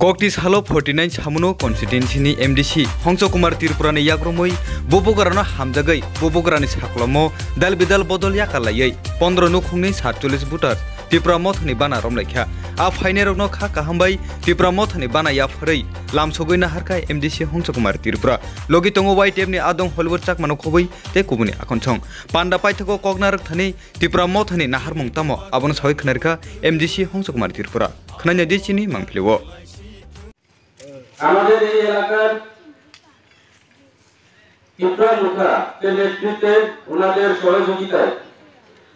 Koktis halo 49 Samuno constituency ni MDC Hongso Kumar Tirpurani yagromoi Bobogarano hamjagai Bobogarani saklomo dal bidal bodol yakalayai 15 nukhungni 47 butar Tipra mothni bana romlaikha a faine rogno kha kahambai Tipra mothni bana yafrei lamsogoi na harkai MDC Hongso Kumar Tirpura logi tongo white tabni adong Hollywood chak mano khoboi te kubuni akonchong panda paithako kognarak thani Tipra mothni nahar mungtamo abon soi khnerka MDC Hongso Kumar Tirpura khnanya dichini mangphlewo আমাদের এই এলাকার টিপরা মুখা এর নেতৃত্বে ওনাদের সহযোগিতায়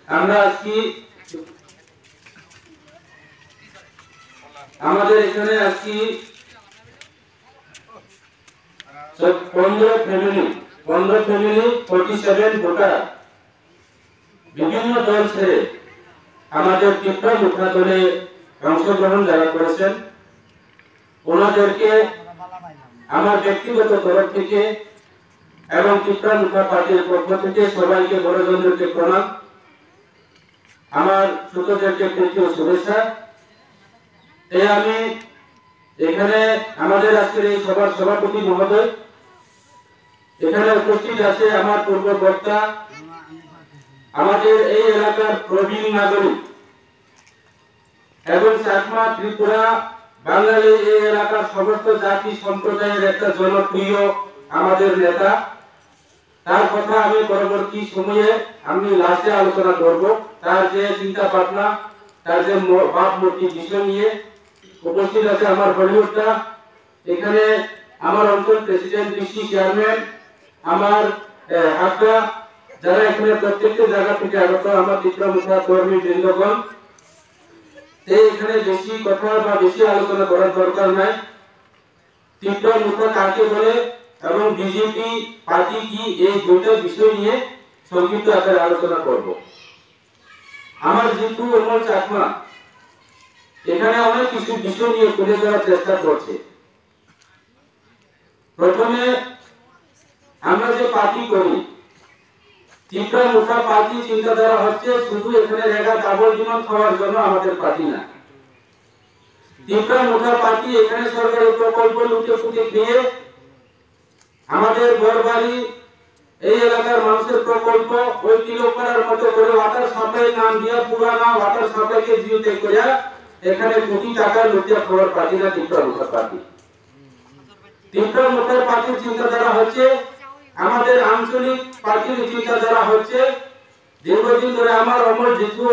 আমরা আজকে আমাদের এখানে আজকে 15 ফ্যামিলি 47 ভোটার বিভিন্ন দল ছেড়ে আমাদের টিপরা মুখা দলে অংশগ্রহণ যারা করেছেন ওনাদেরকে আমার ব্যক্তিগত তরফ থেকে এবং টিপরা মুখা পার্টির পক্ষ থেকে সবাইকে বড়জনদেরকে প্রণাম আমার ছোটদেরকে প্রীতি ও শুভেচ্ছা এই আমি এখানে আমাদের আজকের এই সভার সভাপতি মহোদয় এখানে উপস্থিত আছে আমার পূর্ব বক্তা আমাদের এই এলাকার প্রবীণ নাগরিক এবং চাকমা ত্রিপুরা বাঙালি এই এলাকার সমস্ত জাতি সম্প্রদায়ের একটা জনপ্রিয় আমাদের নেতা তার কথা আমি পরবর্তী সময়ে আমি লাস্টে আলোচনা করব তার যে চিন্তা ভাবনা তার যে ভাবমূর্তি বিষয় নিয়ে উপস্থিত আছে আমার হলিউডটা এখানে আমার অঞ্চল প্রেসিডেন্ট ডিসি চেয়ারম্যান আমার আড্ডা যারা এখানে প্রত্যেকটা জায়গা থেকে আগত আমার টিপরা মুখা কর্মী বৃন্দগণ এখানে বেশি কথা বা বেশি আলোচনা করার দরকার নাই টিপরা মুখা কাকে বলে এবং বিজেপি পার্টি কি এই দুটো বিষয় নিয়ে সংক্ষিপ্ত আকারে আলোচনা করব আমার যেহেতু অমল চাকমা এখানে অনেক কিছু বিষয় নিয়ে তুলে ধরার চেষ্টা করছে প্রথমে আমরা যে পার্টি করি টিপরা মুখা পার্টি চিন্তাধারা হচ্ছে শুধু এখানে রেগা ডাবল জীবন খাওয়ার জন্য আমাদের পার্টি না টিপরা মুখা পার্টি এখানে সরকারি প্রকল্প লুটে ফুটে খেয়ে আমাদের বড়বাড়ি এই এলাকার মানুষের প্রকল্প ওই কিলোপাড়ার মতো করে ওয়াটার সাপ্লাই নাম দিয়ে পুরানা ওয়াটার সাপ্লাইকে জিওতে করে এখানে কোটি টাকা লুটে খাওয়ার পার্টি না টিপরা মুখা পার্টি টিপরা মুখা পার্টির চিন্তাধারা হচ্ছে আমাদের আঞ্চলিক পার্টির চিন্তাধারা হচ্ছে দীর্ঘদিন ধরে আমার অমল জিতু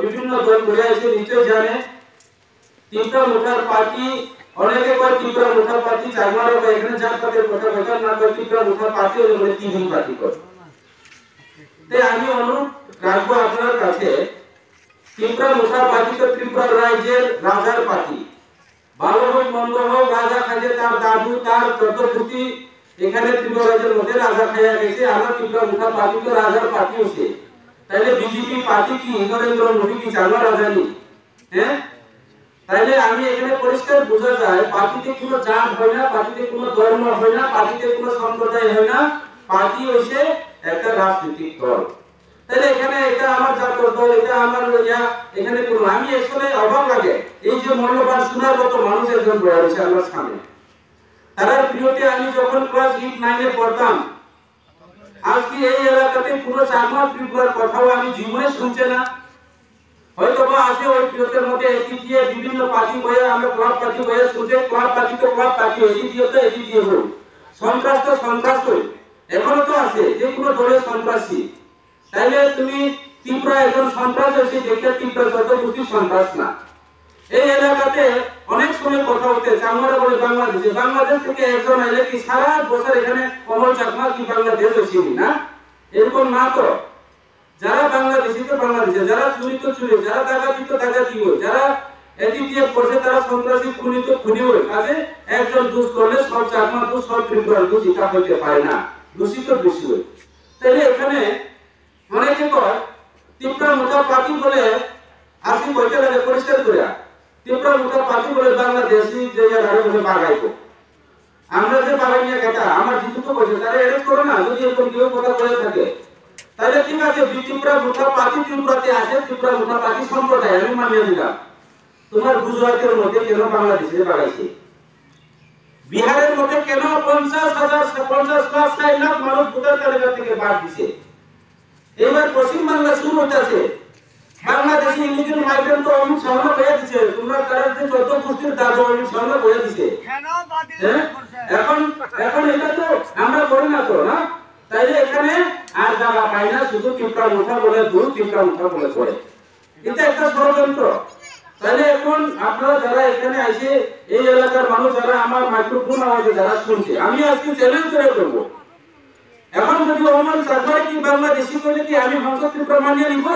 বিভিন্ন দল করে এসে নিশ্চয় জানে টিপরা মুখার পার্টি অনেকে কয় টিপরা মুখা পার্টি চাইমারও এখানে জাতপাতের কথা বলছেন না তো টিপরা মুখা পার্টি হলে তিনজন পার্টি করে তাই আমি অনুরোধ রাখবো আপনার কাছে টিপরা মুখা পার্টি তো ত্রিপুরা রাজ্যের রাজার পার্টি ভালো হোক মন্দ হোক রাজা খাজে তার দাদু তার চতুর্থী এখানে ত্রিপুরা রাজ্যের মধ্যে রাজা খাইয়া গেছে আমরা ত্রিপুরা মুখা পার্টি তো রাজার পার্টি হচ্ছে তাইলে বিজেপি পার্টি কি নরেন্দ্র মোদী কি চালনা রাজানি হ্যাঁ তাইলে আমি এখানে পরিষ্কার বোঝা যায় পার্টিতে কোনো জাত হয় না পার্টিতে কোনো ধর্ম হয় না পার্টিতে কোনো সম্প্রদায় হয় না পার্টি হইছে একটা রাজনৈতিক দল তাইলে এখানে এটা আমার জাতীয় দল এটা আমার এখানে কোনো আমি আসলে অবাক লাগে এই যে মূল্যবান শোনার মতো মানুষ একজন রয়েছে আমার সামনে তার প্রিয়তে আমি যখন ক্লাস 8-9 এ পড়তাম আজকে এই এলাকাতে পুরো চাকমা ত্রিপুরার কথাও আমি জীবনে শুনছে না হয়তো বা আছে ওই প্রিয়তের মধ্যে এটি দিয়ে বিভিন্ন পার্টি হয়ে আমরা ক্লাব পার্টি হয়ে শুনছে ক্লাব পার্টি তো ক্লাব পার্টি এটি দিয়ে তো এটি দিয়ে হোক সন্ত্রাস তো সন্ত্রাস এখনো তো আছে যে কোনো দলের সন্ত্রাসী তাইলে তুমি ত্রিপুরা একজন সন্ত্রাস হয়েছে দেখতে ত্রিপুরা যত বুঝি সন্ত্রাস না এই এলাকাতে অনেক সময় কথা হতে চাকমারা বলে বাংলাদেশ থেকে একজন এলে কি সারা বছর এখানে কমল চাকমা কি বাংলাদেশ হয়েছে না এরকম না তো যারা বাংলাদেশি তো বাংলাদেশে যারা চুরি তো চুরি যারা ডাকাতি তো ডাকাতি হয় যারা এটিটিএফ করছে তারা সন্ত্রাসী খুনি তো খুনি হয় কাজে একজন দোষ করলে সব চাকমা তো সব ত্রিপুরার দোষ এটা হইতে পারে না দোষী তো দোষী হয় তাহলে এখানে অনেকে কয় ত্রিপুরা মুখা পার্টি বলে আসি বইতে লাগে পরিষ্কার করে ত্রিপুরা মুখা পার্টি বলে বাংলাদেশি যে আরো বলে বাগাইবো আমরা যে বাগাই নিয়ে কথা আমার জিতু তো বলছে তারা এরেস্ট করো না যদি এরকম কেউ কথা বলে থাকে তাহলে ঠিক আছে ত্রিপুরা মুখা পার্টি ত্রিপুরাতে আছে ত্রিপুরা মুখা পার্টি সম্প্রদায় আমি মানিয়ে দিলাম তোমার গুজরাটের মধ্যে কেন বাংলাদেশে বাগাইছে বিহারের মধ্যে কেন 50 লাখ মানুষ ভোটার তালিকা থেকে বাদ দিছে? এবার পশ্চিম বাংলা শুরু হইতাছে, বাংলাদেশি ইলিগাল মাইগ্রেন্ট তো অমিত শাহ বলে দিছে, তোমরা তারা যে 14 গোষ্ঠীর দাদু অমিত শাহ বলে দিছে। এখন এটা তো আমরা করি না তো, না? তাইলে এখানে আর জায়গা পাই না, শুধু টিপরা মুঠা বলে দূর, টিপরা মুঠা বলে করে। এটা একটা ষড়যন্ত্র। তাহলে এখন আপনারা যারা এখানে আসে, এই এলাকার মানুষ যারা আমার মাইক্রোফোন আওয়াজে যারা শুনছে, আমি আজকে চ্যালেঞ্জ করে করবো, এখন যদি ওমান চাকমা কি বাংলাদেশি করে কি আমি সংসদ ত্রিপুরা মানিয়ে নিব?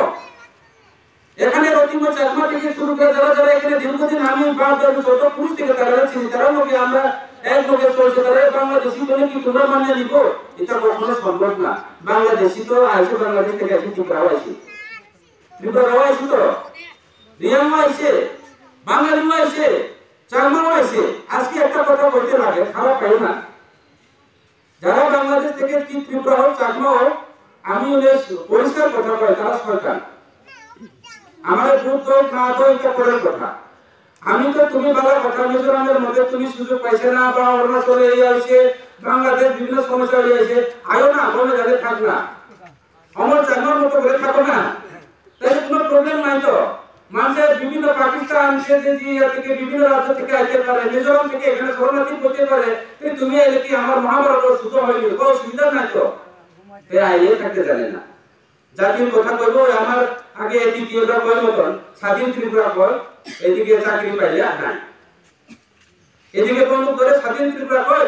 এখানে রতিম চাকমা থেকে শুরু করে যারা যারা এখানে দীর্ঘদিন আমি যত পুরুষ থেকে তারা ছিল, তারা লোকে আমরা এক লোকের চলছে, তারা বাংলাদেশি করে কি তোমরা মানিয়ে নিব? এটা কখনো সম্ভব না। বাংলাদেশি তো আসে, বাংলাদেশ থেকে আসে, ত্রিপুরাও আসে, ত্রিপুরাও আসে, তো রিয়াংও আসে, বাঙালিও আসে, চাকমাও আসে। আজকে একটা কথা বলতে লাগে, খারাপ পাই না, যারা বাংলাদেশ থেকে ত্রিপুরা হোক, চাকমা হোক, আমি ওদের পরিষ্কার কথা কই, তারা শয়তান। আমার ভূত হোক না হোক, এটা পরের কথা। আমি তো তুমি বলা কথা, মিজোরামের মধ্যে তুমি সুযোগ পাইছে না, বা অরুণাচলে এই আসে, বাংলাদেশ বিভিন্ন সমস্যা হয়ে আছে, আয়ো না, বলে যাবে থাক না, আমার চাকমার মতো করে থাকো না, তাহলে কোনো প্রবলেম নাই তো। মানুষের বিভিন্ন পাকিস্তান থেকে বিভিন্ন রাজ্য থেকে আসতে পারে, মিজোরাম থেকে এখানে শরণার্থী করতে পারে, তুমি এলে কি আমার মহাভারত সুযোগ হয়নি, কোনো সুবিধা নাই তো। আইয়ে থাকতে জানে না। জাতির কথা কইবো, আমার আগে দ্বিতীয়টা কয় মতন স্বাধীন ত্রিপুরা কয়, এদিকে চাকরি পাইলে নাই, এদিকে বন্ধু করে স্বাধীন ত্রিপুরা কয়